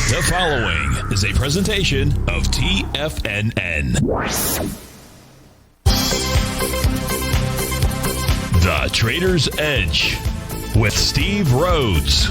The following is a presentation of TFNN. The Trader's Edge with Steve Rhodes.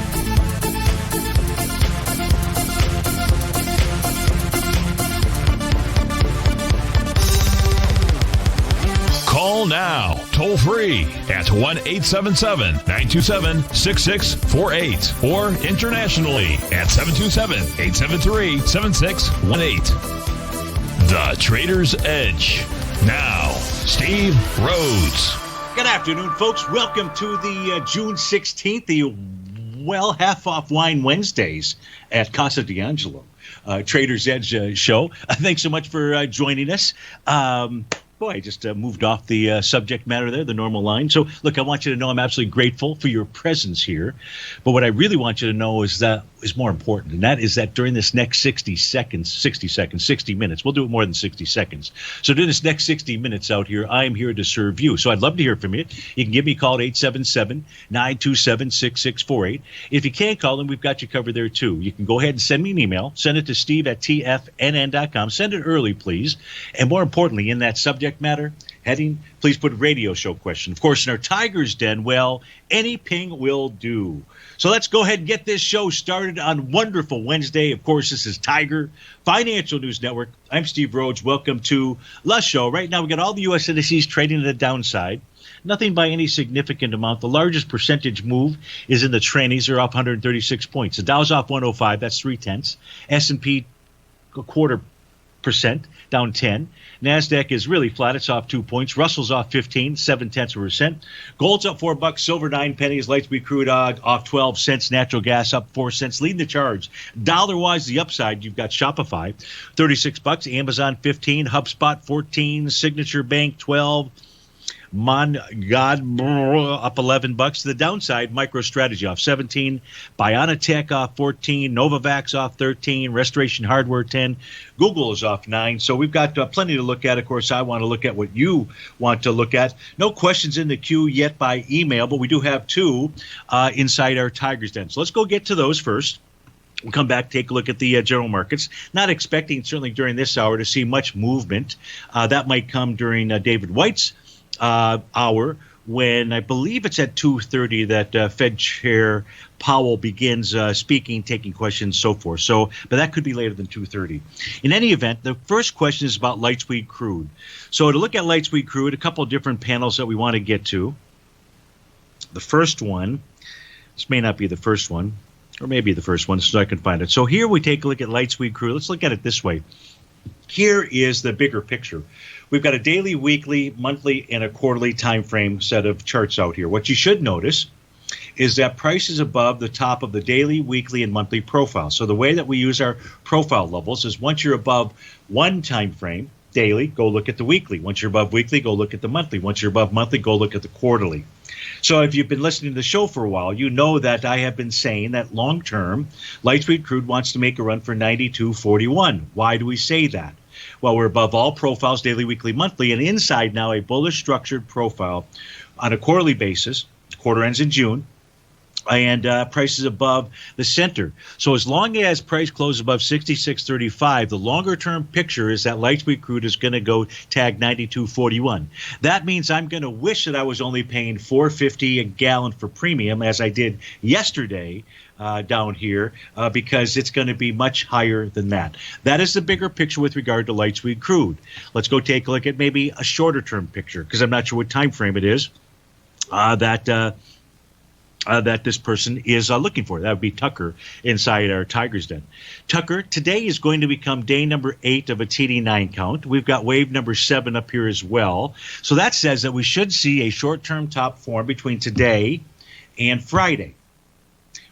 Call now, toll free at 1-877-927-6648 or internationally at 727-873-7618. The Trader's Edge. Now, Steve Rhodes. Good afternoon, folks. Welcome to the June 16th, the half-off wine Wednesdays at Casa D'Angelo Trader's Edge show. Thanks so much for joining us. I just moved off the subject matter there, the normal line. So, look, I want you to know I'm absolutely grateful for your presence here. But what I really want you to know is more important, and that is that during this next 60 minutes, we'll do it more than 60 seconds. So during this next 60 minutes out here, I'm here to serve you. So I'd love to hear from you. You can give me a call at 877-927-6648. If you can't call them, we've got you covered there too. You can go ahead and send me an email. Send it to steve@tfnn.com. Send it early, please. And more importantly, in that subject matter heading, please put radio show question. Of course, in our Tiger's Den, well, any ping will do. So let's go ahead and get this show started on wonderful Wednesday. Of course, this is Tiger Financial News Network. I'm Steve Rhodes. Welcome to the show. Right now, we got all the U.S. indices trading at a downside. Nothing by any significant amount. The largest percentage move is in the trannies. They're off 136 points. The Dow's off 105. That's 0.3. S&P a 0.25%, down 10. NASDAQ is really flat. It's off 2 points. Russell's off 15, 0.7%. Gold's up $4. Silver 9 pennies. Light sweet crude off 12 cents. Natural gas up 4 cents. Leading the charge. Dollar-wise, the upside, you've got Shopify, $36. Amazon 15. HubSpot 14. Signature Bank 12. up $11. The downside, MicroStrategy off 17, Bionatech off 14, Novavax off 13, Restoration Hardware 10, Google is off 9. So we've got plenty to look at. Of course, I want to look at what you want to look at. No questions in the queue yet by email, but we do have two inside our Tiger's Den. So let's go get to those first. We'll come back, take a look at the general markets. Not expecting, certainly during this hour, to see much movement. That might come during David White's hour, when I believe it's at 2:30 that Fed Chair Powell begins speaking, taking questions, so forth. So, but that could be later than 2:30. In any event, the first question is about light sweet crude. So to look at light sweet crude, a couple of different panels that we want to get to. The first one, this may not be the first one, or maybe the first one, so I can find it. So here we take a look at light sweet crude. Let's look at it this way. Here is the bigger picture. We've got a daily, weekly, monthly, and a quarterly time frame set of charts out here. What you should notice is that price is above the top of the daily, weekly, and monthly profile. So the way that we use our profile levels is once you're above one time frame, daily, go look at the weekly. Once you're above weekly, go look at the monthly. Once you're above monthly, go look at the quarterly. So if you've been listening to the show for a while, you know that I have been saying that long-term, light sweet crude wants to make a run for 92.41. Why do we say that? Well, we're above all profiles, daily, weekly, monthly, and inside now a bullish structured profile on a quarterly basis. Quarter ends in June. And price is above the center. So as long as price closes above 66.35, the longer-term picture is that light sweet crude is going to go tag 92.41. That means I'm going to wish that I was only paying $4.50 a gallon for premium, as I did yesterday down here, because it's going to be much higher than that. That is the bigger picture with regard to light sweet crude. Let's go take a look at maybe a shorter-term picture, because I'm not sure what time frame it is that this person is looking for. That would be Tucker inside our Tiger's Den. Tucker, today is going to become day number 8 of a TD9 count. We've got wave number 7 up here as well. So that says that we should see a short-term top form between today and Friday.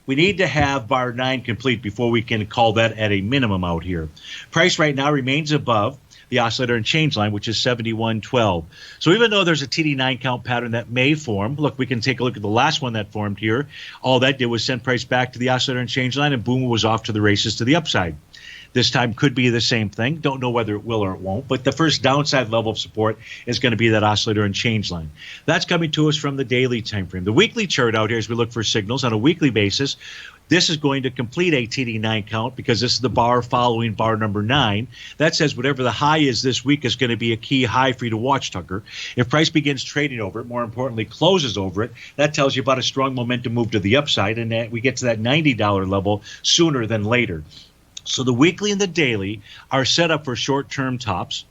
We need to have bar 9 complete before we can call that at a minimum out here. Price right now remains above the oscillator and change line, which is 71.12. So even though there's a TD9 count pattern that may form, look, we can take a look at the last one that formed here. All that did was send price back to the oscillator and change line, and boom, it was off to the races to the upside. This time could be the same thing. Don't know whether it will or it won't, but the first downside level of support is going to be that oscillator and change line. That's coming to us from the daily time frame. The weekly chart out here, as we look for signals on a weekly basis, This is going to complete a TD9 count because this is the bar following bar number 9. That says whatever the high is this week is going to be a key high for you to watch, Tucker. If price begins trading over it, more importantly, closes over it, that tells you about a strong momentum move to the upside, and that we get to that $90 level sooner than later. So the weekly and the daily are set up for short-term tops.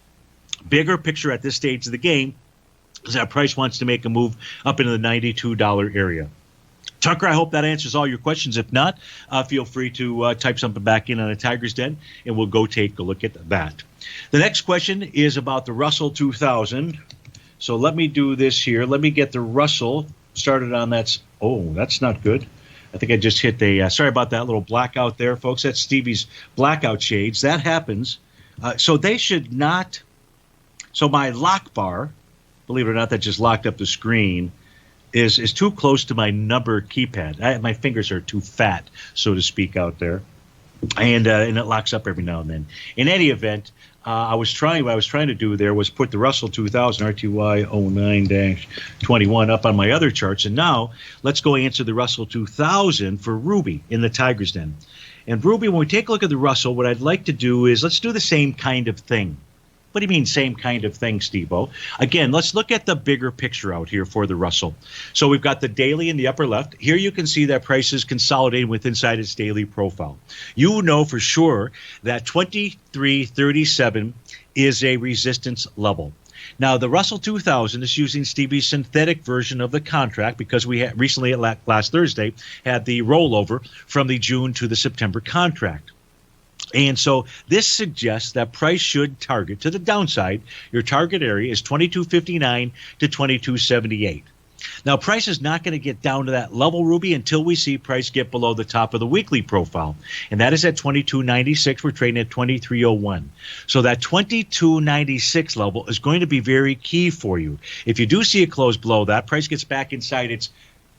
Bigger picture at this stage of the game is that price wants to make a move up into the $92 area. Tucker, I hope that answers all your questions. If not, feel free to type something back in on a Tiger's Den, and we'll go take a look at that. The next question is about the Russell 2000. So let me do this here. Let me get the Russell started on that. Oh, that's not good. I think I just hit a sorry about that little blackout there, folks. That's Stevie's blackout shades. That happens. So they should not. So my lock bar, believe it or not, that just locked up the screen, is too close to my number keypad. My fingers are too fat, so to speak, out there, and it locks up every now and then. In any event, what I was trying to do there was put the Russell 2000 RTY 09-21 up on my other charts, and now let's go answer the Russell 2000 for Ruby in the Tiger's Den. And Ruby, when we take a look at the Russell, what I'd like to do is let's do the same kind of thing. What do you mean same kind of thing, Steve-O? Again, let's look at the bigger picture out here for the Russell. So we've got the daily in the upper left. Here you can see that price is consolidating with inside its daily profile. You know for sure that 2337 is a resistance level. Now, the Russell 2000 is using Stevie's synthetic version of the contract because we had recently, last Thursday, had the rollover from the June to the September contract. And so this suggests that price should target to the downside. Your target area is 2259 to 2278. Now, price is not going to get down to that level, Ruby, until we see price get below the top of the weekly profile. And that is at 2296. We're trading at 2301. So that 2296 level is going to be very key for you. If you do see it close below that, price gets back inside its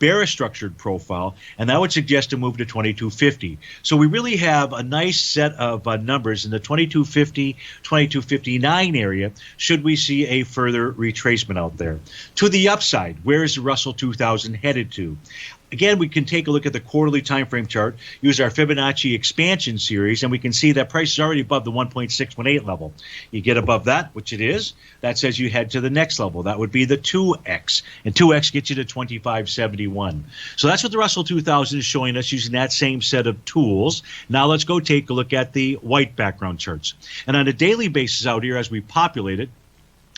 bearish structured profile, and that would suggest a move to 2250. So we really have a nice set of numbers in the 2250, 2259 area should we see a further retracement out there. To the upside, where is the Russell 2000 headed to? Again, we can take a look at the quarterly time frame chart, use our Fibonacci expansion series, and we can see that price is already above the 1.618 level. You get above that, which it is, that says you head to the next level. That would be the 2X, and 2X gets you to 2571. So that's what the Russell 2000 is showing us using that same set of tools. Now let's go take a look at the white background charts. And on a daily basis out here, as we populate it,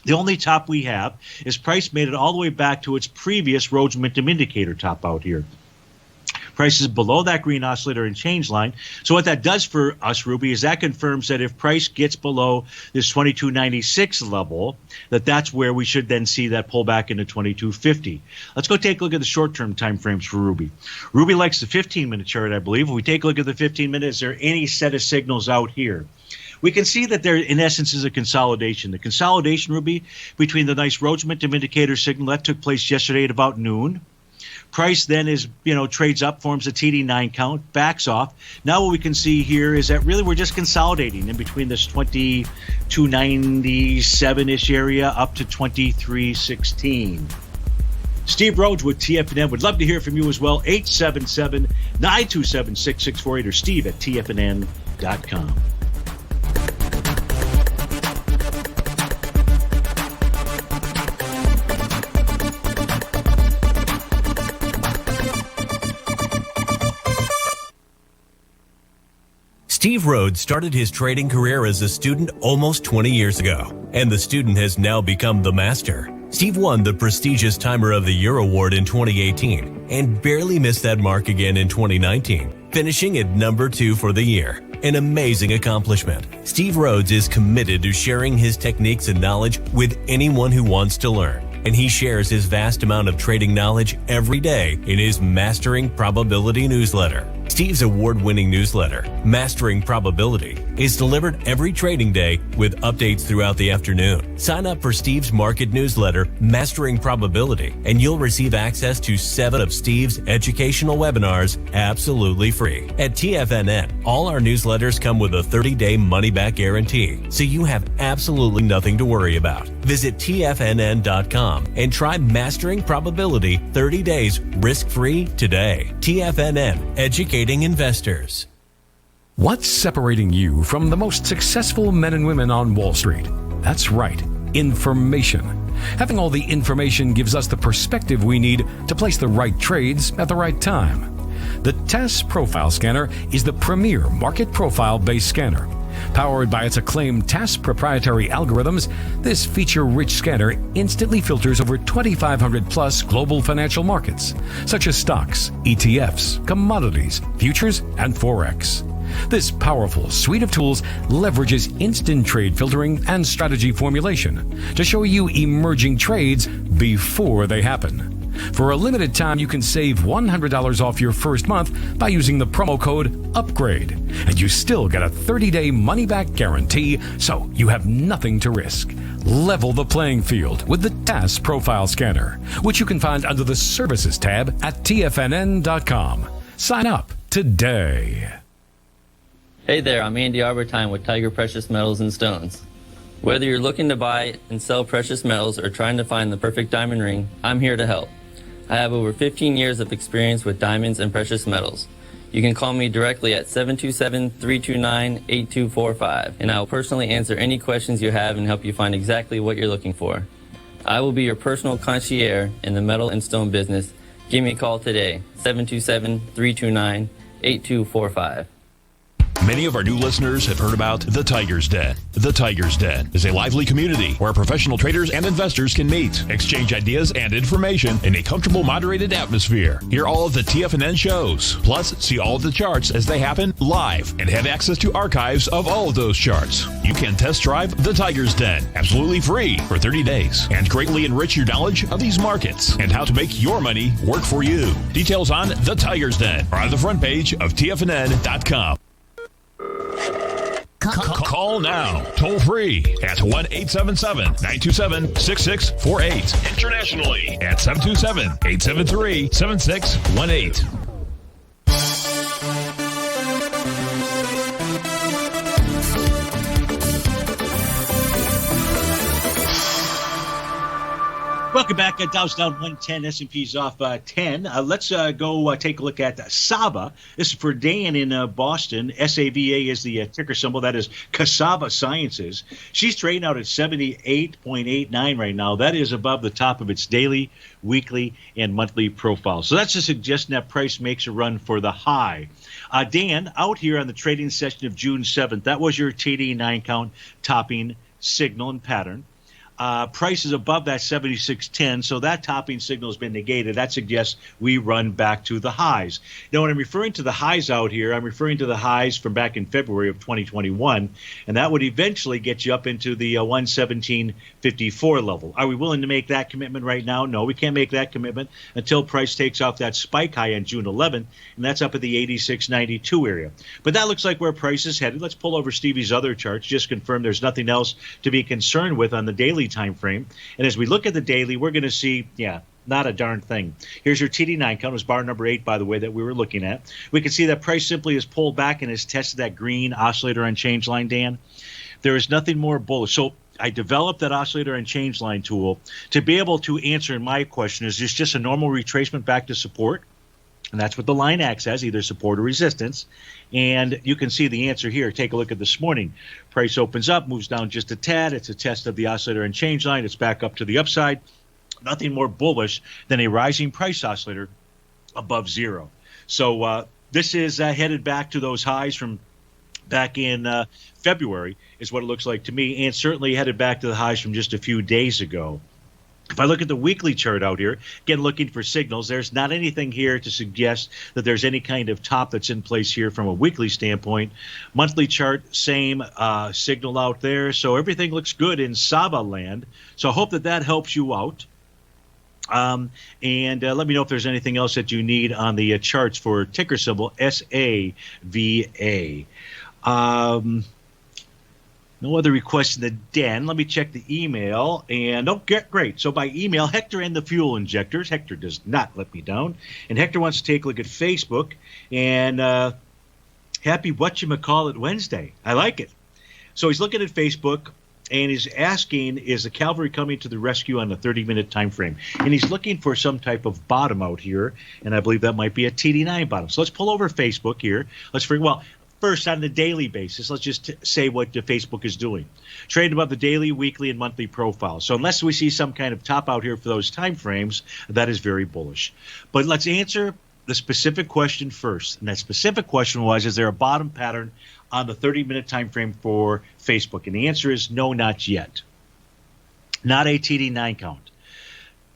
the only top we have is price made it all the way back to its previous Rhodes Momentum Indicator top out here. Price is below that green oscillator and change line. So what that does for us, Ruby, is that confirms that if price gets below this 2296 level, that's where we should then see that pull back into 2250. Let's go take a look at the short-term time frames for Ruby. Ruby likes the 15-minute chart, I believe. If we take a look at the 15-minute, is there any set of signals out here? We can see that there, in essence, is a consolidation. The consolidation, Ruby, between the nice Rhodes Momentum Indicator signal that took place yesterday at about noon. Price then is, trades up, forms a TD9 count, backs off. Now what we can see here is that really we're just consolidating in between this 2297-ish area up to 2316. Steve Rhodes with TFNN. Would love to hear from you as well. 877-927-6648 or Steve at TFNN.com. Steve Rhodes started his trading career as a student almost 20 years ago, and the student has now become the master. Steve won the prestigious Timer of the Year award in 2018 and barely missed that mark again in 2019, finishing at number 2 for the year. An amazing accomplishment. Steve Rhodes is committed to sharing his techniques and knowledge with anyone who wants to learn, and he shares his vast amount of trading knowledge every day in his Mastering Probability newsletter. Steve's award-winning newsletter, Mastering Probability, is delivered every trading day with updates throughout the afternoon. Sign up for Steve's market newsletter, Mastering Probability, and you'll receive access to 7 of Steve's educational webinars absolutely free. At TFNN, all our newsletters come with a 30-day money-back guarantee, so you have absolutely nothing to worry about. Visit TFNN.com and try Mastering Probability 30 days risk-free today. TFNN, educating educating investors. What's separating you from the most successful men and women on Wall Street? That's right, information. Having all the information gives us the perspective we need to place the right trades at the right time. The TAS Profile Scanner is the premier market profile-based scanner. Powered by its acclaimed TAS proprietary algorithms, this feature-rich scanner instantly filters over 2,500 plus global financial markets, such as stocks, ETFs, commodities, futures, and Forex. This powerful suite of tools leverages instant trade filtering and strategy formulation to show you emerging trades before they happen. For a limited time, you can save $100 off your first month by using the promo code UPGRADE, and you still get a 30-day money-back guarantee, so you have nothing to risk. Level the playing field with the TAS Profile Scanner, which you can find under the Services tab at TFNN.com. Sign up today. Hey there, I'm Andy Arbertine with Tiger Precious Metals and Stones. Whether you're looking to buy and sell precious metals or trying to find the perfect diamond ring, I'm here to help. I have over 15 years of experience with diamonds and precious metals. You can call me directly at 727-329-8245, and I will personally answer any questions you have and help you find exactly what you're looking for. I will be your personal concierge in the metal and stone business. Give me a call today, 727-329-8245. Many of our new listeners have heard about The Tiger's Den. The Tiger's Den is a lively community where professional traders and investors can meet, exchange ideas and information in a comfortable, moderated atmosphere. Hear all of the TFNN shows, plus see all of the charts as they happen live and have access to archives of all of those charts. You can test drive The Tiger's Den absolutely free for 30 days and greatly enrich your knowledge of these markets and how to make your money work for you. Details on The Tiger's Den are on the front page of TFNN.com. Call now, toll free at 1-877-927-6648. Internationally at 727-873-7618. Welcome back. Dow's down 110, S&P's off 10. Let's go take a look at Saba. This is for Dan in Boston. SAVA is the ticker symbol. That is Cassava Sciences. She's trading out at 78.89 right now. That is above the top of its daily, weekly, and monthly profile. So that's a suggestion that price makes a run for the high. Dan, out here on the trading session of June 7th, that was your TD9 count topping signal and pattern. Price is above that 76.10, so that topping signal has been negated. That suggests we run back to the highs. Now, when I'm referring to the highs out here, I'm referring to the highs from back in February of 2021, and that would eventually get you up into the 117.54 level. Are we willing to make that commitment right now? No, we can't make that commitment until price takes off that spike high on June 11th, and that's up at the 86.92 area. But that looks like where price is headed. Let's pull over Stevie's other charts, just confirm there's nothing else to be concerned with on the daily time frame. And as we look at the daily, we're going to see, not a darn thing. Here's your TD9 count. It was bar number 8, by the way, that we were looking at. We can see that price simply has pulled back and has tested that green oscillator and change line, Dan. There is nothing more bullish. So I developed that oscillator and change line tool to be able to answer my question, is this just a normal retracement back to support? And that's what the line acts as, either support or resistance. And you can see the answer here. Take a look at this morning. Price opens up, moves down just a tad. It's a test of the oscillator and change line. It's back up to the upside. Nothing more bullish than a rising price oscillator above zero. So this is headed back to those highs from back in February is what it looks like to me, and certainly headed back to the highs from just a few days ago. If I look at the weekly chart out here, again, looking for signals, there's not anything here to suggest that there's any kind of top that's in place here from a weekly standpoint. Monthly chart, same signal out there. So everything looks good in Saba land. So I hope that helps you out. And let me know if there's anything else that you need on the charts for ticker symbol SAVA. No other requests in the den. Let me check the email. And, great. So by email, Hector and the Fuel Injectors. Hector does not let me down. And Hector wants to take a look at Facebook. And happy whatchamacallit Wednesday. I like it. So he's looking at Facebook. and he's asking, is the cavalry coming to the rescue on a 30-minute time frame? And he's looking for some type of bottom out here, and I believe that might be a TD9 bottom. So let's pull over Facebook here. First, on the daily basis, let's just say what Facebook is doing. Trading above the daily, weekly, and monthly profiles. So unless we see some kind of top out here for those time frames, that is very bullish. But let's answer the specific question first. And that specific question was, is there a bottom pattern on the 30-minute time frame for Facebook? And the answer is no, not yet. Not a TD9 count.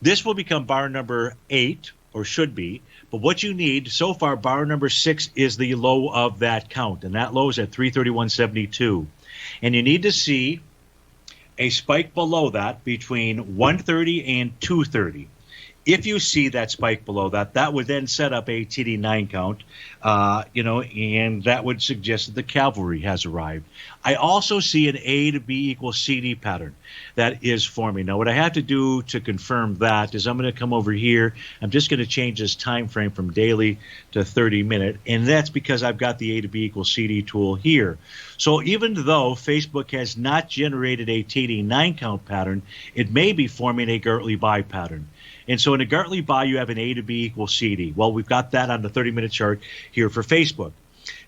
This will become bar number 8, or should be. But what you need so far, bar number 6 is the low of that count, and that low is at 331.72. And you need to see a spike below that between 130 and 230. If you see that spike below that, that would then set up a TD9 count, and that would suggest that the cavalry has arrived. I also see an A to B equals CD pattern that is forming. Now, what I have to do to confirm that is I'm going to come over here. I'm just going to change this time frame from daily to 30-minute, and that's because I've got the A to B equals CD tool here. So even though Facebook has not generated a TD9 count pattern, it may be forming a Gartley buy pattern. And so in a Gartley buy, you have an A to B equals CD. Well, we've got that on the 30-minute chart here for Facebook.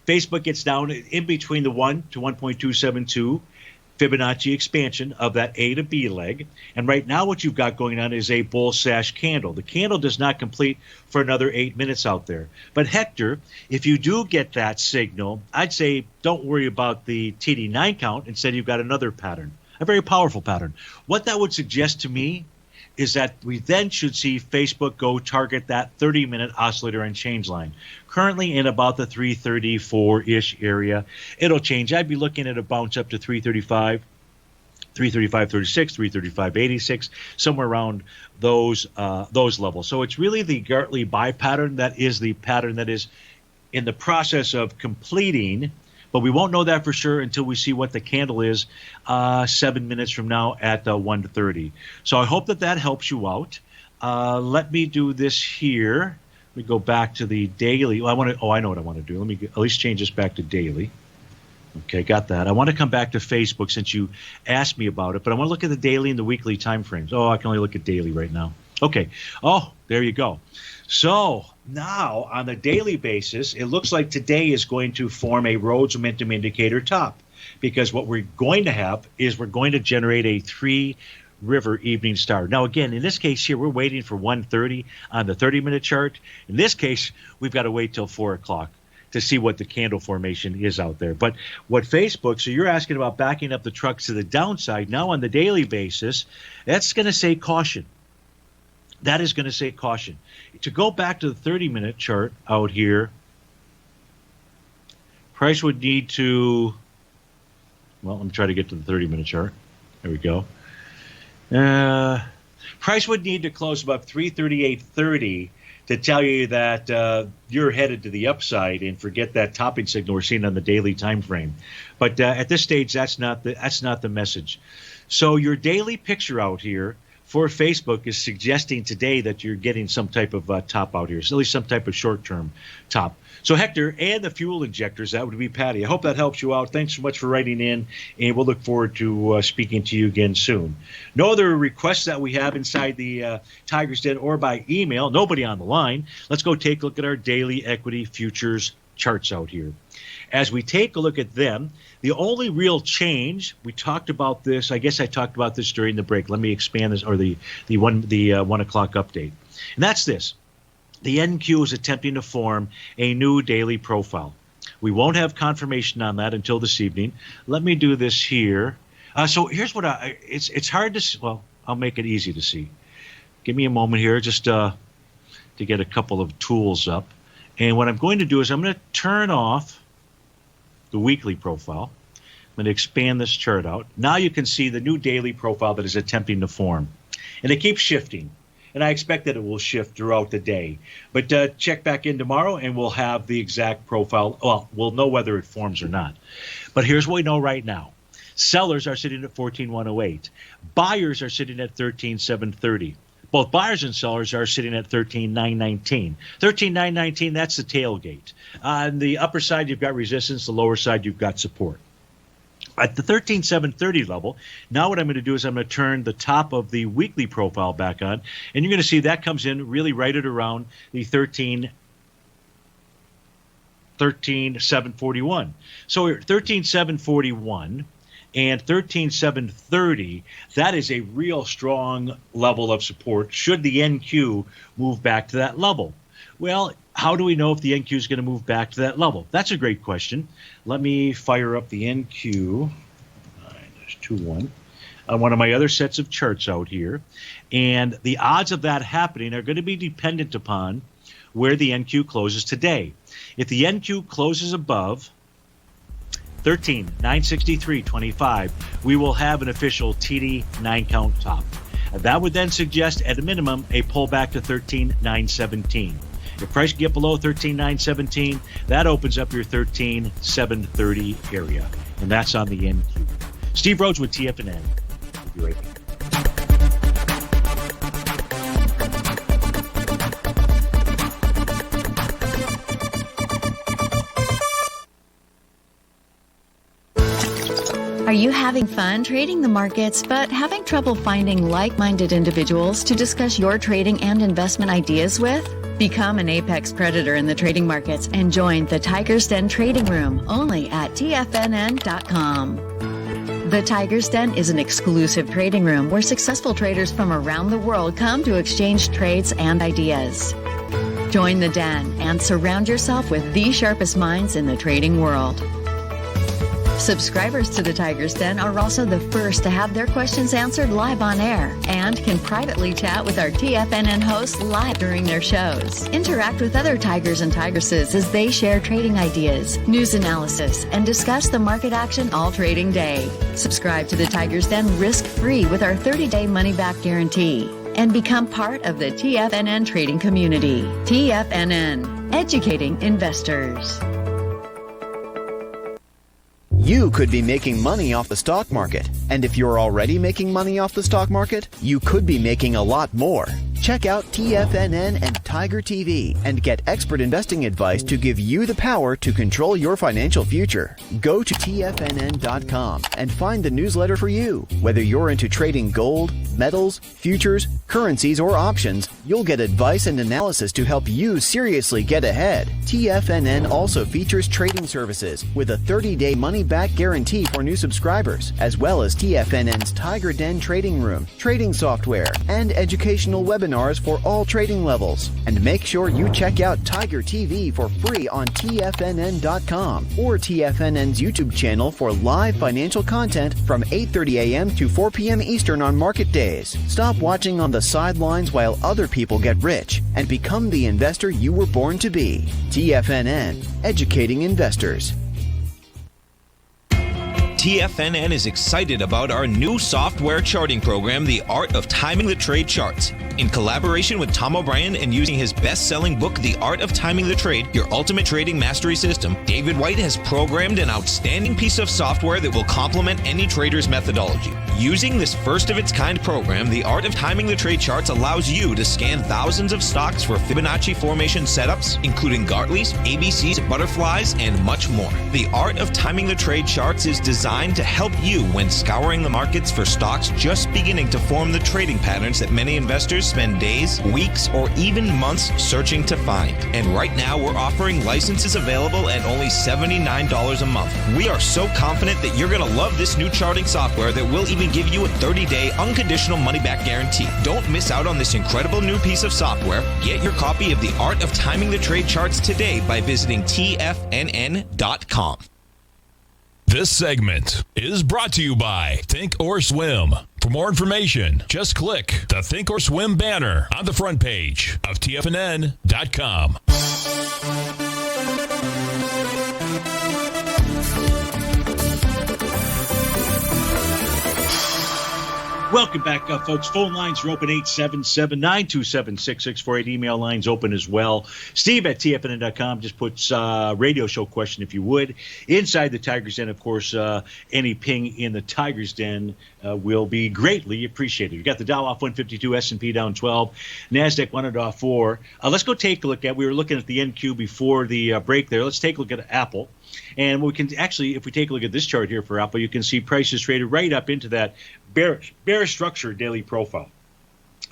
Facebook gets down in between the 1 to 1.272 Fibonacci expansion of that A to B leg. And right now what you've got going on is a bull sash candle. The candle does not complete for another 8 minutes out there. But Hector, if you do get that signal, I'd say don't worry about the TD9 count. Instead, you've got another pattern, a very powerful pattern. What that would suggest to me is that we then should see Facebook go target that 30-minute oscillator and change line. Currently in about the 334-ish area. It'll change. I'd be looking at a bounce up to 335, 335.36, 335.86, somewhere around those levels. So it's really the Gartley buy pattern that is the pattern that is in the process of completing. But we won't know that for sure until we see what the candle is 7 minutes from now at 1:30. So I hope that helps you out. Let me do this here. Let me go back to the daily. I know what I want to do. Let me at least change this back to daily. Okay, got that. I want to come back to Facebook since you asked me about it, but I want to look at the daily and the weekly time frames. Oh, I can only look at daily right now. Okay. Oh, there you go. So now on the daily basis, it looks like today is going to form a Rhodes momentum indicator top, because what we're going to have is we're going to generate a 3-river evening star. Now, again, in this case here, we're waiting for 1:30 on the 30-minute chart. In this case, we've got to wait till 4 o'clock to see what the candle formation is out there. But what Facebook, so you're asking about backing up the trucks to the downside. Now on the daily basis, that's going to say caution. That is going to say caution. To go back to the 30-minute chart out here, price would need to, well, let me try to get to the 30-minute chart. There we go. Price would need to close above 338.30 to tell you that you're headed to the upside, and forget that topping signal we're seeing on the daily time frame. But at this stage, that's not the message. So your daily picture out here for Facebook is suggesting today that you're getting some type of top out here, so at least some type of short-term top. So Hector and the fuel injectors, that would be Patty. I hope that helps you out. Thanks so much for writing in, and we'll look forward to speaking to you again soon. No other requests that we have inside the Tiger's Den or by email. Nobody on the line. Let's go take a look at our daily equity futures charts out here. As we take a look at them, the only real change, we talked about this, I guess I talked about this during the break. Let me expand this, or the 1 o'clock update. And that's this. The NQ is attempting to form a new daily profile. We won't have confirmation on that until this evening. Let me do this here. So here's what it's hard to see. Well, I'll make it easy to see. Give me a moment here just to get a couple of tools up. And what I'm going to do is I'm going to turn off the weekly profile. I'm going to expand this chart out. Now you can see the new daily profile that is attempting to form. And it keeps shifting. And I expect that it will shift throughout the day. But check back in tomorrow and we'll have the exact profile. Well, we'll know whether it forms or not. But here's what we know right now. Sellers are sitting at 14,108. Buyers are sitting at 13,730. Both buyers and sellers are sitting at 13,919. 13,919, that's the tailgate. On the upper side, you've got resistance. The lower side, you've got support. At the 13,730 level, now what I'm going to do is I'm going to turn the top of the weekly profile back on, and you're going to see that comes in really right at around the 13,741. So we're 13,741 and 13,730. That is a real strong level of support should the NQ move back to that level. Well, how do we know if the NQ is going to move back to that level? That's a great question. Let me fire up the NQ. All right, there's 2-1. On one of my other sets of charts out here. And the odds of that happening are going to be dependent upon where the NQ closes today. If the NQ closes above 13,963.25, we will have an official TD 9-count top. That would then suggest, at a minimum, a pullback to 13,917. If price get below 13,917, that opens up your 13,730 area, and that's on the NQ. Steve Rhodes with TFNN. I'll be right back. Are you having fun trading the markets but having trouble finding like-minded individuals to discuss your trading and investment ideas with? Become an apex predator in the trading markets and join the Tiger's Den Trading Room only at TFNN.com. The Tiger's Den is an exclusive trading room where successful traders from around the world come to exchange trades and ideas. Join the den and surround yourself with the sharpest minds in the trading world. Subscribers to the Tiger's Den are also the first to have their questions answered live on air and can privately chat with our TFNN hosts live during their shows. Interact with other Tigers and Tigresses as they share trading ideas, news analysis, and discuss the market action all trading day. Subscribe to the Tiger's Den risk-free with our 30-day money-back guarantee and become part of the TFNN trading community. TFNN, educating investors. You could be making money off the stock market. And if you're already making money off the stock market, you could be making a lot more. Check out TFNN and Tiger TV and get expert investing advice to give you the power to control your financial future. Go to TFNN.com and find the newsletter for you. Whether you're into trading gold, metals, futures, currencies, or options, you'll get advice and analysis to help you seriously get ahead. TFNN also features trading services with a 30-day money-back guarantee for new subscribers, as well as TFNN's Tiger Den Trading Room, trading software, and educational webinars for all trading levels. And make sure you check out Tiger TV for free on TFNN.com or TFNN's YouTube channel for live financial content from 8:30 a.m. to 4 p.m. Eastern on market days. Stop watching on the sidelines while other people get rich and become the investor you were born to be. TFNN, educating investors. TFNN is excited about our new software charting program, The Art of Timing the Trade Charts. In collaboration with Tom O'Brien and using his best-selling book, The Art of Timing the Trade, Your Ultimate Trading Mastery System, David White has programmed an outstanding piece of software that will complement any trader's methodology. Using this first-of-its-kind program, The Art of Timing the Trade Charts allows you to scan thousands of stocks for Fibonacci formation setups, including Gartley's, ABC's, butterflies, and much more. The Art of Timing the Trade Charts is designed to help you when scouring the markets for stocks just beginning to form the trading patterns that many investors spend days, weeks, or even months searching to find. And right now, we're offering licenses available at only $79 a month. We are so confident that you're going to love this new charting software that will even give you a 30-day unconditional money-back guarantee. Don't miss out on this incredible new piece of software. Get your copy of The Art of Timing the Trade Charts today by visiting TFNN.com. This segment is brought to you by Think or Swim. For more information, just click the Think or Swim banner on the front page of TFNN.com. Welcome back, folks. Phone lines are open, 877-927-6648. Email lines open as well. Steve at TFNN.com just puts radio show question, if you would. Inside the Tiger's Den, of course, any ping in the Tiger's Den will be greatly appreciated. You got the Dow off 152, S&P down 12, NASDAQ 100 off 4. Let's go take a look at, we were looking at the NQ before the break there. Let's take a look at Apple. And we can actually, if we take a look at this chart here for Apple, you can see prices traded right up into that bearish structure daily profile.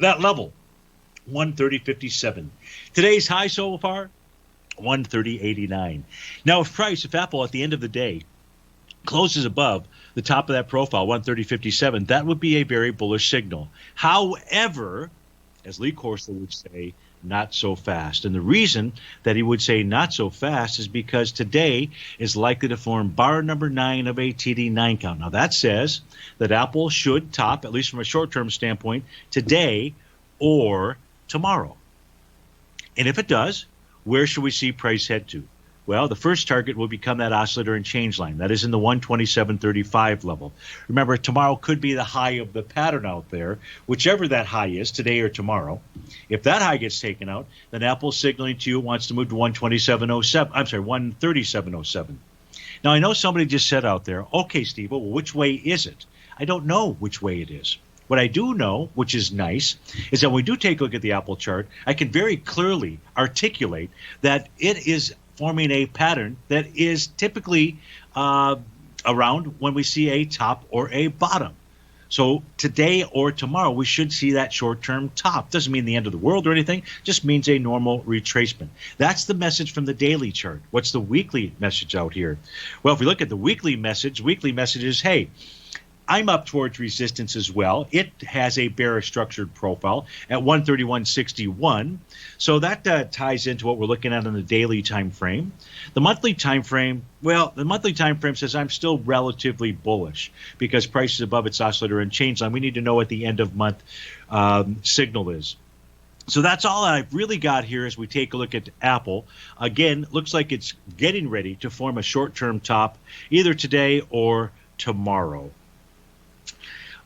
That level, 130.57. Today's high so far, 130.89. Now, if Apple at the end of the day closes above the top of that profile, 130.57, that would be a very bullish signal. However, as Lee Corsley would say, not so fast. And the reason that he would say not so fast is because today is likely to form bar number 9 of a TD9 count. Now, that says that Apple should top, at least from a short-term standpoint, today or tomorrow. And if it does, where should we see price head to? Well, the first target will become that oscillator and change line. That is in the 127.35 level. Remember, tomorrow could be the high of the pattern out there, whichever that high is, today or tomorrow. If that high gets taken out, then Apple's signaling to you it wants to move to 137.07. Now, I know somebody just said out there, okay, Steve, well, which way is it? I don't know which way it is. What I do know, which is nice, is that when we do take a look at the Apple chart, I can very clearly articulate that it is forming a pattern that is typically around when we see a top or a bottom. So today or tomorrow, we should see that short-term top. Doesn't mean the end of the world or anything, just means a normal retracement. That's the message from the daily chart. What's the weekly message out here? Well, if we look at the weekly message is, hey, I'm up towards resistance as well. It has a bearish structured profile at 131.61. So that ties into what we're looking at on the daily time frame. The monthly time frame, well, the monthly time frame says I'm still relatively bullish because price is above its oscillator and change line. We need to know what the end of month signal is. So that's all I've really got here as we take a look at Apple. Again, looks like it's getting ready to form a short-term top either today or tomorrow.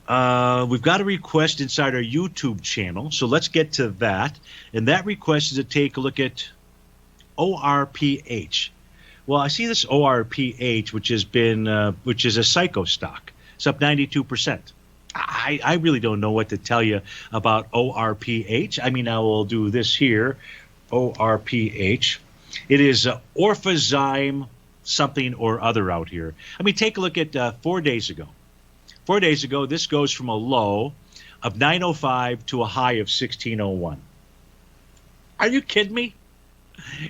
We've got a request inside our YouTube channel, so let's get to that. And that request is to take a look at ORPH. Well, I see this ORPH, which is a psycho stock. It's up 92%. I really don't know what to tell you about ORPH. I mean, I will do this here, ORPH. It is Orphazyme something or other out here. I mean, take a look at 4 days ago. 4 days ago, this goes from a low of 905 to a high of 1601. Are you kidding me?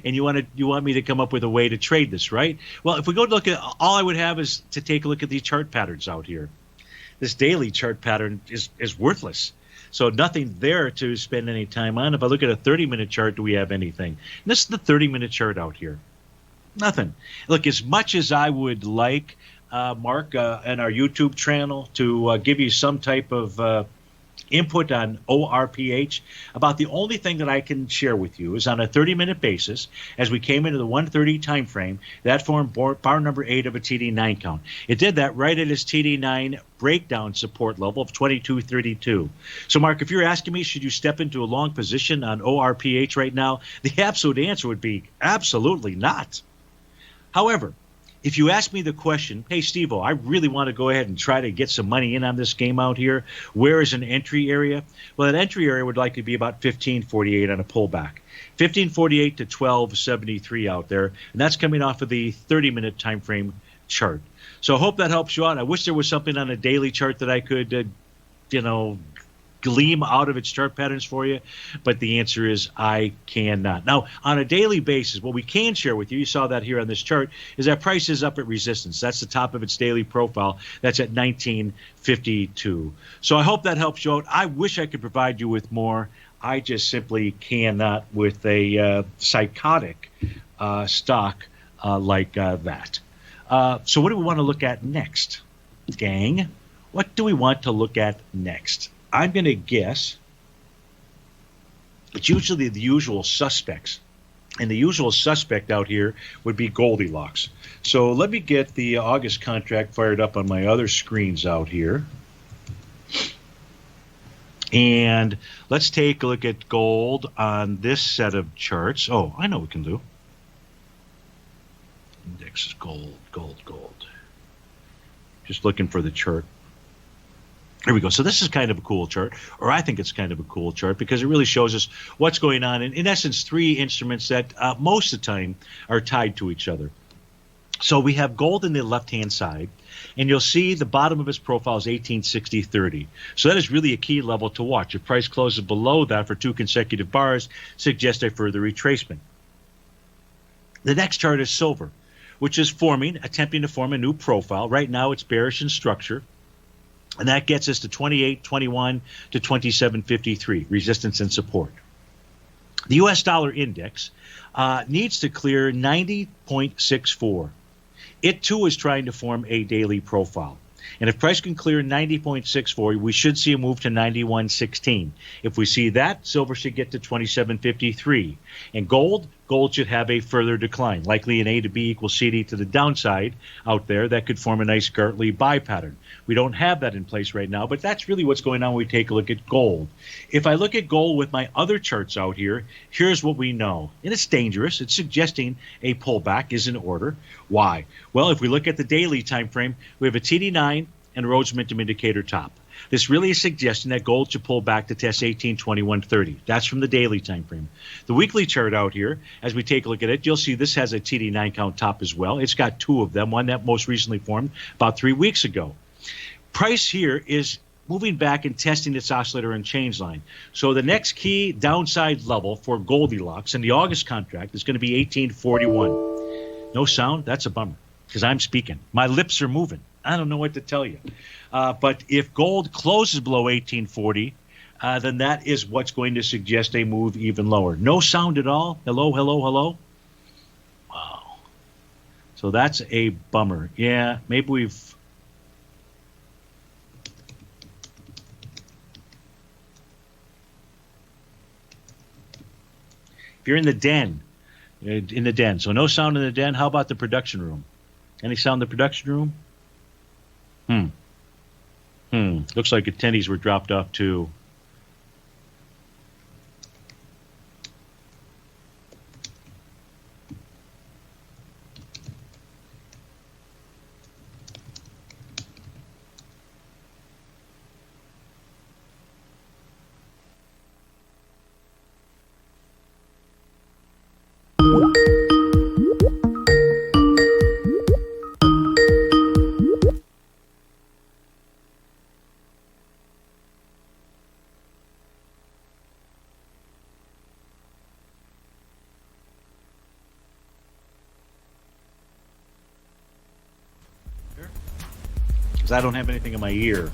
And you want me to come up with a way to trade this, right? Well, if we go look at, all I would have is to take a look at these chart patterns out here. This daily chart pattern is worthless. So nothing there to spend any time on. If I look at a 30-minute chart, do we have anything? And this is the 30-minute chart out here. Nothing. Look, as much as I would like Mark and our YouTube channel to give you some type of input on ORPH, about the only thing that I can share with you is on a 30-minute basis, as we came into the 130 time frame, that formed bar number 8 of a TD9 count. It did that right at its TD9 breakdown support level of 2232. So, Mark, if you're asking me, should you step into a long position on ORPH right now, the absolute answer would be absolutely not. However, if you ask me the question, hey, Steve-O, I really want to go ahead and try to get some money in on this game out here, where is an entry area? Well, that entry area would likely be about 1548 on a pullback. 1548 to 1273 out there, and that's coming off of the 30-minute time frame chart. So I hope that helps you out. I wish there was something on a daily chart that I could, gleam out of its chart patterns for you, but the answer is I cannot. Now, on a daily basis, what we can share with you, you saw that here on this chart, is that price is up at resistance. That's the top of its daily profile. That's at 1952. So I hope that helps you out. I wish I could provide you with more. I just simply cannot with a psychotic stock like that. So what do we want to look at next, gang? What do we want to look at next? I'm going to guess it's usually the usual suspects. And the usual suspect out here would be Goldilocks. So let me get the August contract fired up on my other screens out here. And let's take a look at gold on this set of charts. Oh, I know what we can do. Index is gold. Just looking for the chart. Here we go. So this is kind of a cool chart, or I think it's kind of a cool chart because it really shows us what's going on. In essence, three instruments that most of the time are tied to each other. So we have gold in the left-hand side, and you'll see the bottom of its profile is 1860.30. So that is really a key level to watch. If price closes below that for 2 consecutive bars, suggests a further retracement. The next chart is silver, which is attempting to form a new profile. Right now it's bearish in structure, and that gets us to 28.21 to 27.53, resistance and support. The U.S. dollar index needs to clear 90.64. It, too, is trying to form a daily profile. And if price can clear 90.64, we should see a move to 91.16. If we see that, silver should get to 27.53. And gold should have a further decline, likely an A to B equals CD to the downside out there. That could form a nice Gartley buy pattern. We don't have that in place right now, but that's really what's going on when we take a look at gold. If I look at gold with my other charts out here, here's what we know. And it's dangerous. It's suggesting a pullback is in order. Why? Well, if we look at the daily time frame, we have a TD9 and a Rhodes Momentum Indicator top. This really is suggesting that gold should pull back to test 1821.30. That's from the daily time frame. The weekly chart out here, as we take a look at it, you'll see this has a TD9 count top as well. It's got 2 of them, one that most recently formed about 3 weeks ago. Price here is moving back and testing its oscillator and change line. So the next key downside level for Goldilocks in the August contract is going to be 1841. No sound? That's a bummer because I'm speaking. My lips are moving. I don't know what to tell you. But if gold closes below 1840, then that is what's going to suggest a move even lower. No sound at all. Hello, hello, hello. Wow. So that's a bummer. Yeah, maybe we've... If you're in the den, so no sound in the den, how about the production room? Any sound in the production room? Looks like attendees were dropped off too. Because I don't have anything in my ear.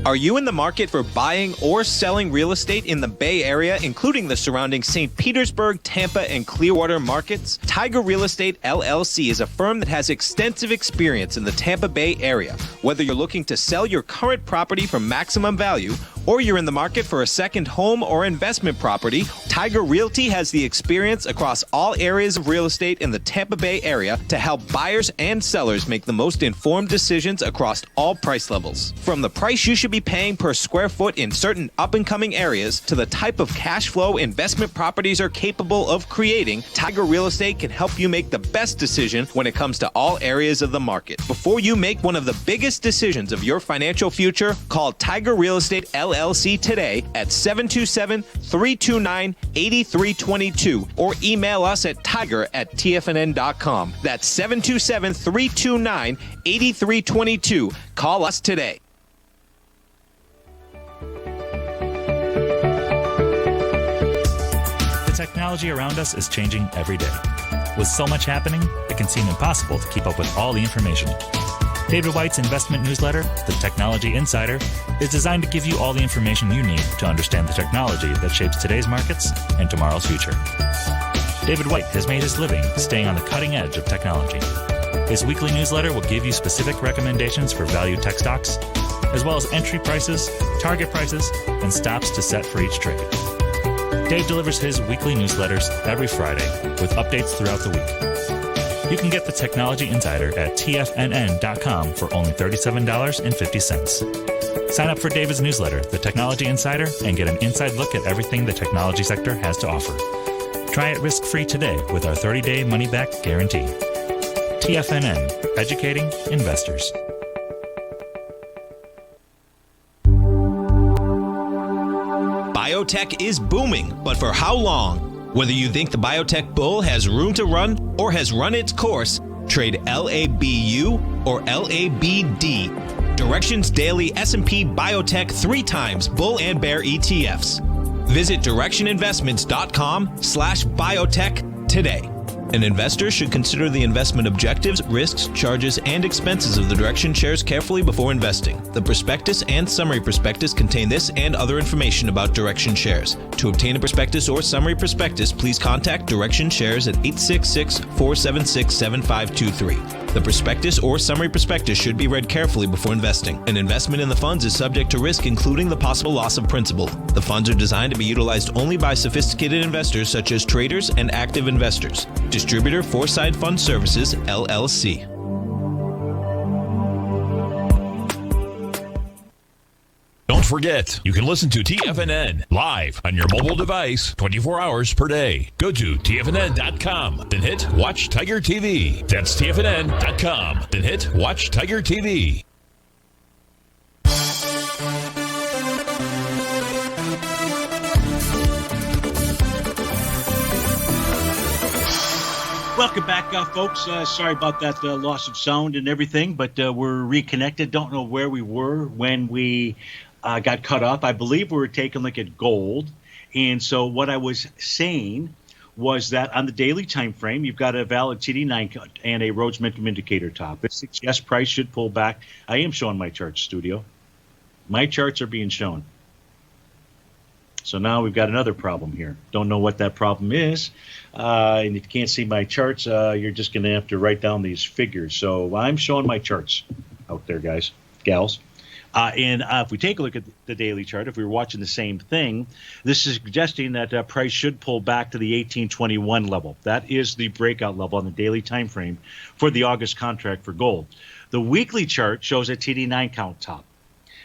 Are you in the market for buying or selling real estate in the Bay Area, including the surrounding St. Petersburg, Tampa, and Clearwater markets? Tiger Real Estate LLC is a firm that has extensive experience in the Tampa Bay area. Whether you're looking to sell your current property for maximum value, or you're in the market for a second home or investment property, Tiger Realty has the experience across all areas of real estate in the Tampa Bay area to help buyers and sellers make the most informed decisions across all price levels. From the price you should be paying per square foot in certain up-and-coming areas to the type of cash flow investment properties are capable of creating, Tiger Real Estate can help you make the best decision when it comes to all areas of the market. Before you make one of the biggest decisions of your financial future, call Tiger Real Estate LLC today at 727-329-8322 or email us at tiger@tfnn.com. That's 727-329-8322. Call us today. The technology around us is changing every day. With so much happening, it can seem impossible to keep up with all the information. David White's investment newsletter, The Technology Insider, is designed to give you all the information you need to understand the technology that shapes today's markets and tomorrow's future. David White has made his living staying on the cutting edge of technology. His weekly newsletter will give you specific recommendations for value tech stocks, as well as entry prices, target prices, and stops to set for each trade. Dave delivers his weekly newsletters every Friday with updates throughout the week. You can get the Technology Insider at TFNN.com for only $37.50. Sign up for David's newsletter, The Technology Insider, and get an inside look at everything the technology sector has to offer. Try it risk-free today with our 30-day money-back guarantee. TFNN, educating investors. Biotech is booming, but for how long? Whether you think the biotech bull has room to run or has run its course, trade LABU or LABD. Direction's daily S&P Biotech 3 times bull and bear ETFs. Visit directioninvestments.com/biotech today. An investor should consider the investment objectives, risks, charges, and expenses of the Direction shares carefully before investing. The prospectus and summary prospectus contain this and other information about Direction shares. To obtain a prospectus or summary prospectus, please contact Direction shares at 866-476-7523. The prospectus or summary prospectus should be read carefully before investing. An investment in the funds is subject to risk, including the possible loss of principal. The funds are designed to be utilized only by sophisticated investors such as traders and active investors. Distributor Foreside Fund Services, LLC. Don't forget, you can listen to TFNN live on your mobile device 24 hours per day. Go to TFNN.com, then hit Watch Tiger TV. That's TFNN.com, then hit Watch Tiger TV. Welcome back, folks. Sorry about that loss of sound and everything, but we're reconnected. Don't know where we were when we got cut off. I believe we were taking a look at gold. And so what I was saying was that on the daily time frame, you've got a valid TD9 and a Rhodes Momentum Indicator top. It suggests price should pull back. I am showing my charts, studio. My charts are being shown. So now we've got another problem here. Don't know what that problem is. And if you can't see my charts, you're just going to have to write down these figures. So I'm showing my charts out there, guys, gals. And if we take a look at the daily chart, if we were watching the same thing, this is suggesting that price should pull back to the 1821 level. That is the breakout level on the daily time frame for the August contract for gold. The weekly chart shows a TD9 count top.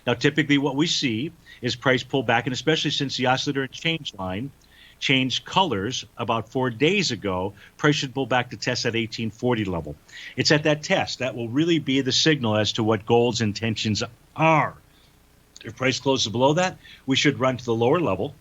Now, typically what we see is price pull back, and especially since the oscillator and change line changed colors about 4 days ago, price should pull back to test that 1840 level. It's at that test that will really be the signal as to what gold's intentions are. If price closes below that, we should run to the lower level.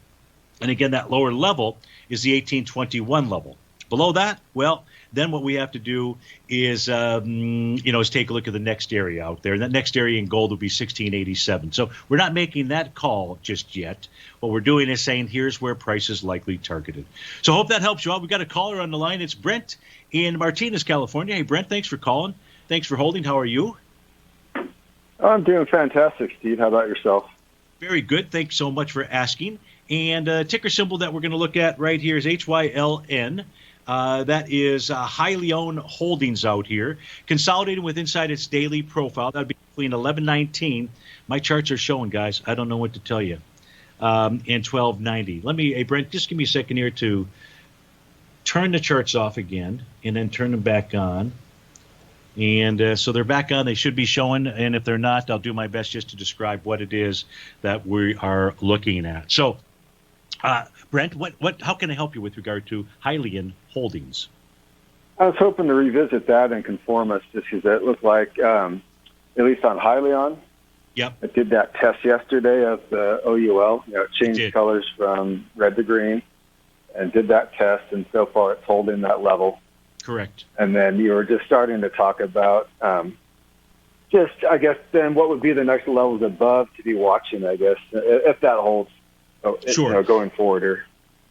And again, that lower level is the 1821 level. Below that, well, then what we have to do is, is take a look at the next area out there. And that next area in gold will be 1687. So we're not making that call just yet. What we're doing is saying here's where price is likely targeted. So I hope that helps you out. We've got a caller on the line. It's Brent in Martinez, California. Hey, Brent, thanks for calling. Thanks for holding. How are you? I'm doing fantastic, Steve. How about yourself? Very good. Thanks so much for asking. And ticker symbol that we're going to look at right here is HYLN. That is highly owned holdings out here, consolidated with inside its daily profile. That would be between 1119. My charts are showing, guys. I don't know what to tell you. And 1290. Hey, Brent, just give me a second here to turn the charts off again and then turn them back on. And so they're back on. They should be showing. And if they're not, I'll do my best just to describe what it is that we are looking at. So, Brent, how can I help you with regard to Hyliion Holdings? I was hoping to revisit that and conform us just because it looked like, at least on Hyliion, yep, it did that test yesterday of the OUL. It changed colors from red to green and did that test, and so far it's holding that level. Correct. And then you were just starting to talk about I guess, then what would be the next levels above to be watching, I guess, if that holds. Sure. Going forward here.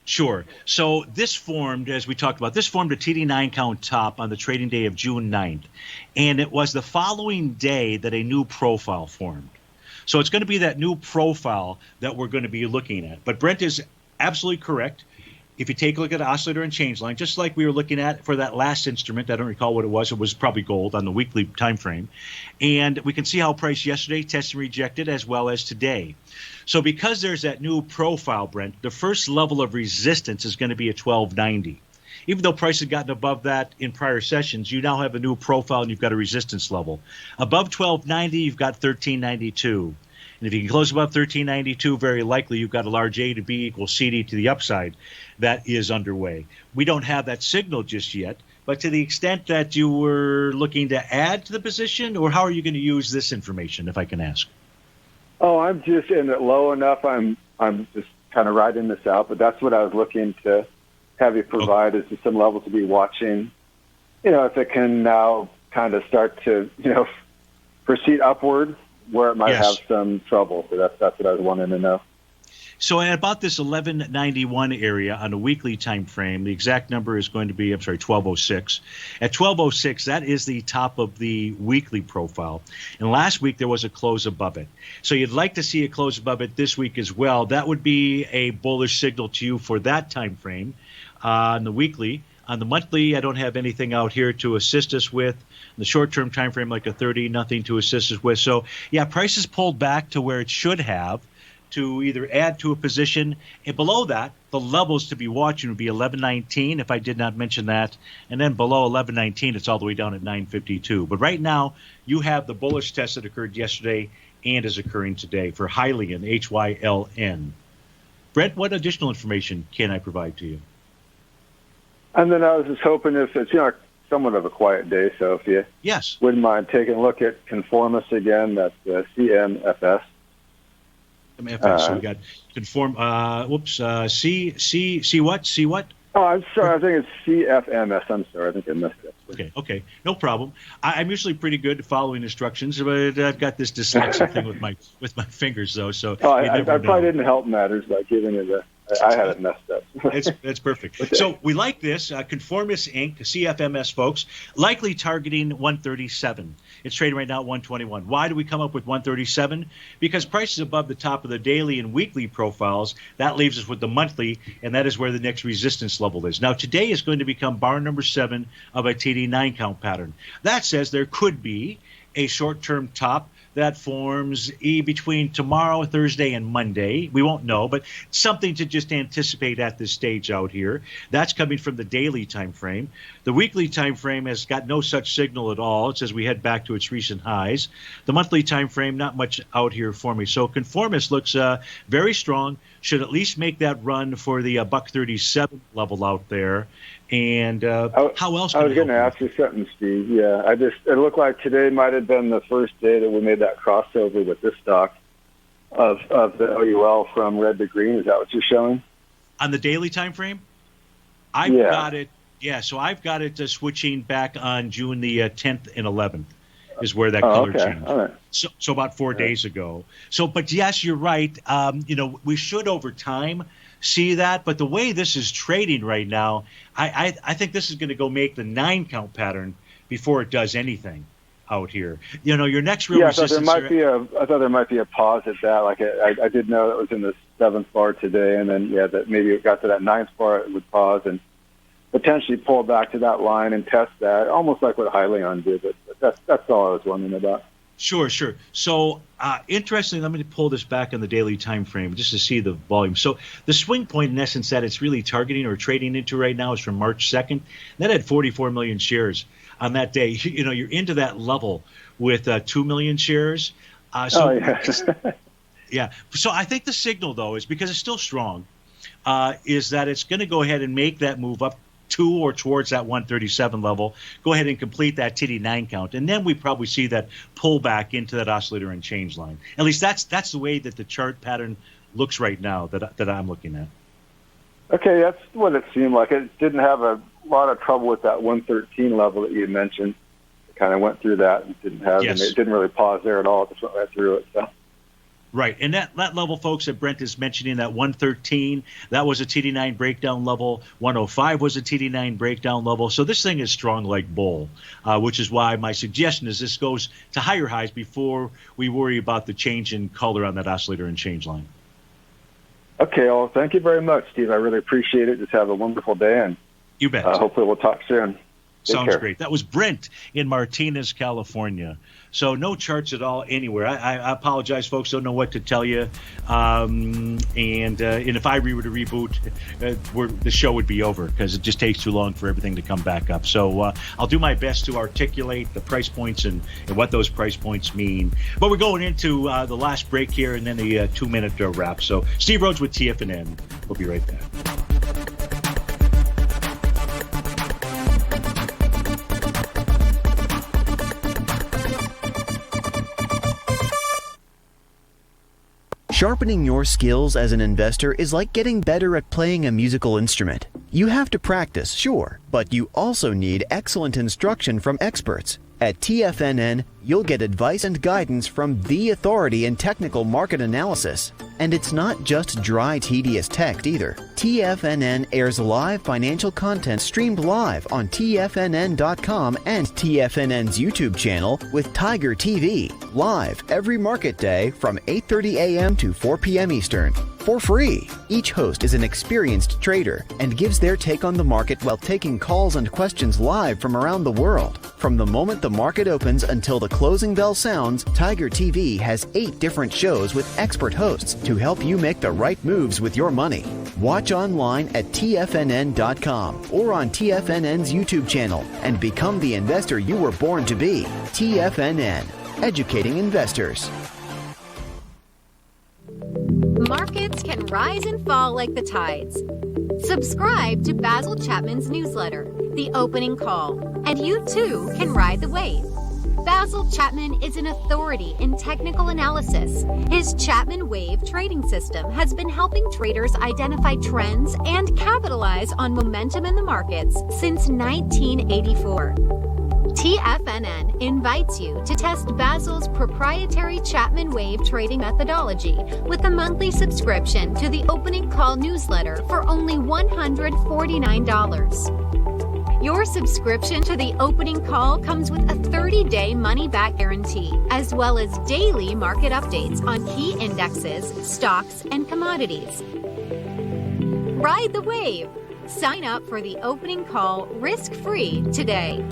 Sure. So this formed, as we talked about, a TD9 count top on the trading day of June 9th. And it was the following day that a new profile formed. So it's going to be that new profile that we're going to be looking at. But Brent is absolutely correct. If you take a look at the oscillator and change line, just like we were looking at for that last instrument, I don't recall what it was probably gold on the weekly time frame. And we can see how price yesterday tested and rejected as well as today. So because there's that new profile, Brent, the first level of resistance is going to be at 1290. even though price had gotten above that in prior sessions, you now have a new profile and you've got a resistance level. Above 1290, you've got 1392. And if you can close above 1392, very likely you've got a large A to B equals CD to the upside that is underway. We don't have that signal just yet, but to the extent that you were looking to add to the position, or how are you going to use this information, if I can ask? Oh, I'm just in it low enough. I'm just kind of riding this out, but that's what I was looking to have you provide is some level to be watching. If it can now kind of start to, proceed upward where it might have some trouble. So that's what I was wanting to know. So at about this 1191 area on a weekly time frame, the exact number is going to be, 1206. At 1206, that is the top of the weekly profile. And last week there was a close above it. So you'd like to see a close above it this week as well. That would be a bullish signal to you for that time frame on the weekly. On the monthly, I don't have anything out here to assist us with. The short-term time frame, like a 30, nothing to assist us with. So, yeah, prices pulled back to where it should have, to either add to a position. And below that, the levels to be watching would be 1119, if I did not mention that. And then below 1119, it's all the way down at 952. But right now, you have the bullish test that occurred yesterday and is occurring today for Hylian, Hyln. Brent, what additional information can I provide to you? And then I was just hoping if it's, somewhat of a quiet day, so if you wouldn't mind taking a look at Conformis again, that's CMFS. So we got conform. C what? Oh, I'm sorry. I think it's CFMS. I'm sorry. I think I missed it. Okay. No problem. I'm usually pretty good at following instructions, but I've got this dyslexic thing with my fingers, though. So I probably didn't help matters by giving it I had it messed up. That's perfect. So we like this. Conformis Inc., CFMS folks, likely targeting 137. It's trading right now at 121. Why do we come up with 137? Because price is above the top of the daily and weekly profiles. That leaves us with the monthly, and that is where the next resistance level is. Now, today is going to become bar number 7 of a TD9 count pattern. That says there could be a short-term top that forms between tomorrow, Thursday, and Monday. We won't know, but something to just anticipate at this stage out here. That's coming from the daily time frame. The weekly time frame has got no such signal at all. It says we head back to its recent highs. The monthly time frame, not much out here for me. So Conformis looks very strong. Should at least make that run for the $137 level out there. And how else? I was going to ask you something, Steve. Yeah, it looked like today might have been the first day that we made that crossover with this stock of the OUL from red to green. Is that what you're showing? On the daily time frame? I've got it. Yeah, so I've got it switching back on June the 10th and 11th is where that color changed. All right. So about 4 days ago. So, but yes, you're right. We should over time see that, but the way this is trading right now, I think this is going to go make the 9 count pattern before it does anything out here. Your next real resistance. I thought there might be a pause at that. Like I did know it was in the 7th bar today, and then that maybe it got to that 9th bar, it would pause and potentially pull back to that line and test that, almost like what Hylian did. But that's all I was wondering about. Sure. So, interestingly, let me pull this back on the daily time frame just to see the volume. So, the swing point, in essence, that it's really targeting or trading into right now is from March 2nd. That had 44 million shares on that day. You're into that level with 2 million shares. So I think the signal, though, is because it's still strong, is that it's going to go ahead and make that move up to or towards that 137 level, go ahead and complete that TD9 count, and then we probably see that pull back into that oscillator and change line. At least that's the way that the chart pattern looks right now that I'm looking at. Okay, that's what it seemed like. It didn't have a lot of trouble with that 113 level that you mentioned. It kind of went through that and didn't have, and it didn't really pause there at all. It just went right through it. So. Right, and that level, folks, that Brent is mentioning, that 113, that was a TD9 breakdown level. 105 was a TD9 breakdown level. So this thing is strong like bull, which is why my suggestion is this goes to higher highs before we worry about the change in color on that oscillator and change line. Okay, well, thank you very much, Steve. I really appreciate it. Just have a wonderful day, and you bet. Hopefully we'll talk soon. Sounds great. That was Brent in Martinez, California. So no charts at all anywhere. I apologize, folks. Don't know what to tell you. And if I were to reboot, the show would be over because it just takes too long for everything to come back up. So I'll do my best to articulate the price points and what those price points mean. But we're going into the last break here and then the 2-minute wrap. So Steve Rhodes with TFNN. We'll be right back. Sharpening your skills as an investor is like getting better at playing a musical instrument. You have to practice, sure, but you also need excellent instruction from experts. At TFNN, you'll get advice and guidance from the authority in technical market analysis. And it's not just dry, tedious text either. TFNN airs live financial content streamed live on TFNN.com and TFNN's YouTube channel with Tiger TV, live every market day from 8:30 a.m. to 4 p.m. Eastern. For free. Each host is an experienced trader and gives their take on the market while taking calls and questions live from around the world. From the moment the market opens until the closing bell sounds, Tiger TV has 8 different shows with expert hosts to help you make the right moves with your money. Watch online at TFNN.com or on TFNN's YouTube channel and become the investor you were born to be. TFNN, educating investors. Markets can rise and fall like the tides. Subscribe to Basil Chapman's newsletter, The Opening Call, and you too can ride the wave. Basil Chapman is an authority in technical analysis. His Chapman Wave trading system has been helping traders identify trends and capitalize on momentum in the markets since 1984. TFNN invites you to test Basil's proprietary Chapman Wave trading methodology with a monthly subscription to the Opening Call newsletter for only $149. Your subscription to the Opening Call comes with a 30-day money-back guarantee, as well as daily market updates on key indexes, stocks, and commodities. Ride the wave. Sign up for the Opening Call risk-free today.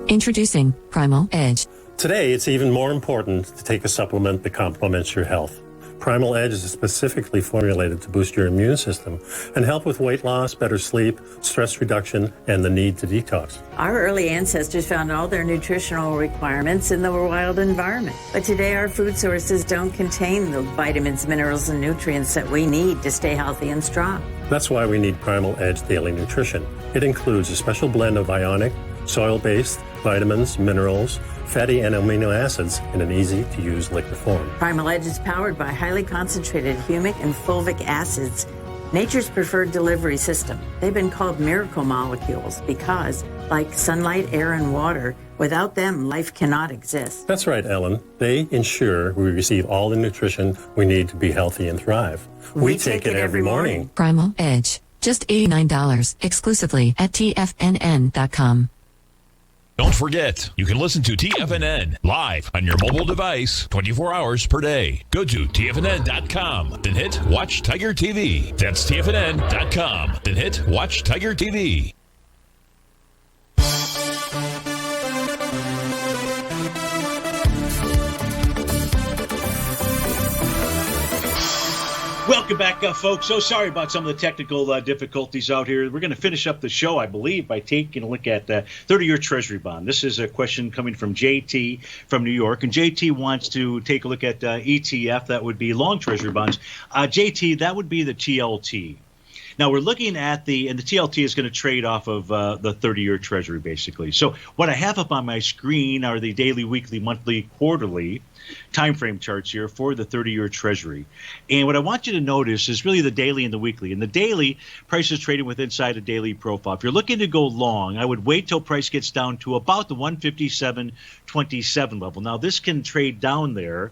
Introducing Primal Edge. Today, it's even more important to take a supplement that complements your health. Primal Edge is specifically formulated to boost your immune system and help with weight loss, better sleep, stress reduction, and the need to detox. Our early ancestors found all their nutritional requirements in the wild environment. But today, our food sources don't contain the vitamins, minerals, and nutrients that we need to stay healthy and strong. That's why we need Primal Edge Daily Nutrition. It includes a special blend of ionic, soil-based vitamins, minerals, fatty and amino acids in an easy-to-use liquid form. Primal Edge is powered by highly concentrated humic and fulvic acids, nature's preferred delivery system. They've been called miracle molecules because, like sunlight, air, and water, without them, life cannot exist. That's right, Ellen. They ensure we receive all the nutrition we need to be healthy and thrive. We take it every morning. Primal Edge. Just $89 exclusively at TFNN.com. Don't forget, you can listen to TFNN live on your mobile device 24 hours per day. Go to TFNN.com, then hit Watch Tiger TV. That's TFNN.com, then hit Watch Tiger TV. Welcome back, folks. So sorry about some of the technical difficulties out here. We're going to finish up the show, I believe, by taking a look at 30-year Treasury bond. This is a question coming from JT from New York, and JT wants to take a look at ETF. That would be long Treasury bonds. JT, that would be the TLT. Now, we're looking at and the TLT is going to trade off of the 30-year Treasury, basically. So what I have up on my screen are the daily, weekly, monthly, quarterly time frame charts here for the 30-year Treasury. And what I want you to notice is really the daily and the weekly. And the daily, price is trading with inside a daily profile. If you're looking to go long, I would wait till price gets down to about the 157.27 level. Now, this can trade down there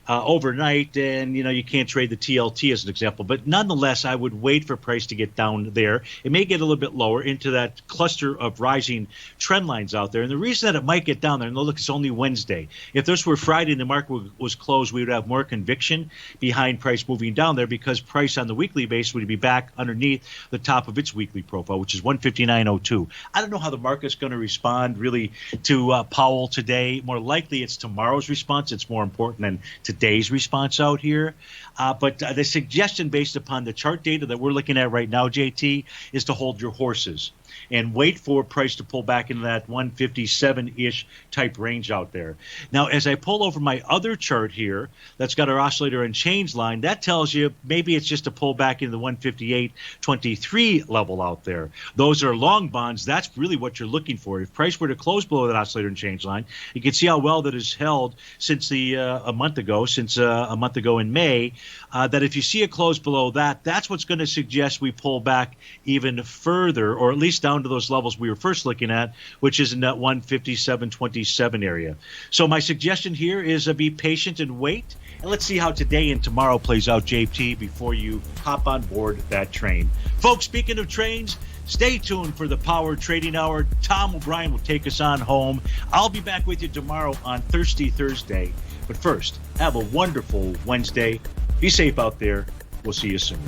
overnight, and you can't trade the TLT as an example. But nonetheless, I would wait for price to get down there. It may get a little bit lower into that cluster of rising trend lines out there. And the reason that it might get down there, and look, it's only Wednesday. If this were Friday and the market was closed, we would have more conviction behind price moving down there, because price on the weekly base would be back underneath the top of its weekly profile, which is 159.02. I don't know how the market's going to respond really to Powell today. More likely it's tomorrow's response. It's more important than today's response out here. But the suggestion based upon the chart data that we're looking at right now, JT, is to hold your horses and wait for price to pull back into that 157-ish type range out there. Now, as I pull over my other chart here that's got our oscillator and change line, that tells you maybe it's just a pull back into the 158.23 level out there. Those are long bonds. That's really what you're looking for. If price were to close below that oscillator and change line, you can see how well that is held since a month ago in May, that if you see a close below that, that's what's going to suggest we pull back even further, or at least down to those levels we were first looking at, which is in that 157.27 area. So my suggestion here is be patient and wait, and let's see how today and tomorrow plays out, JT, before you hop on board that train. Folks, speaking of trains, stay tuned for the Power Trading Hour. Tom O'Brien will take us on home. I'll be back with you tomorrow on Thirsty Thursday. But first, have a wonderful Wednesday. Be safe out there. We'll see you soon.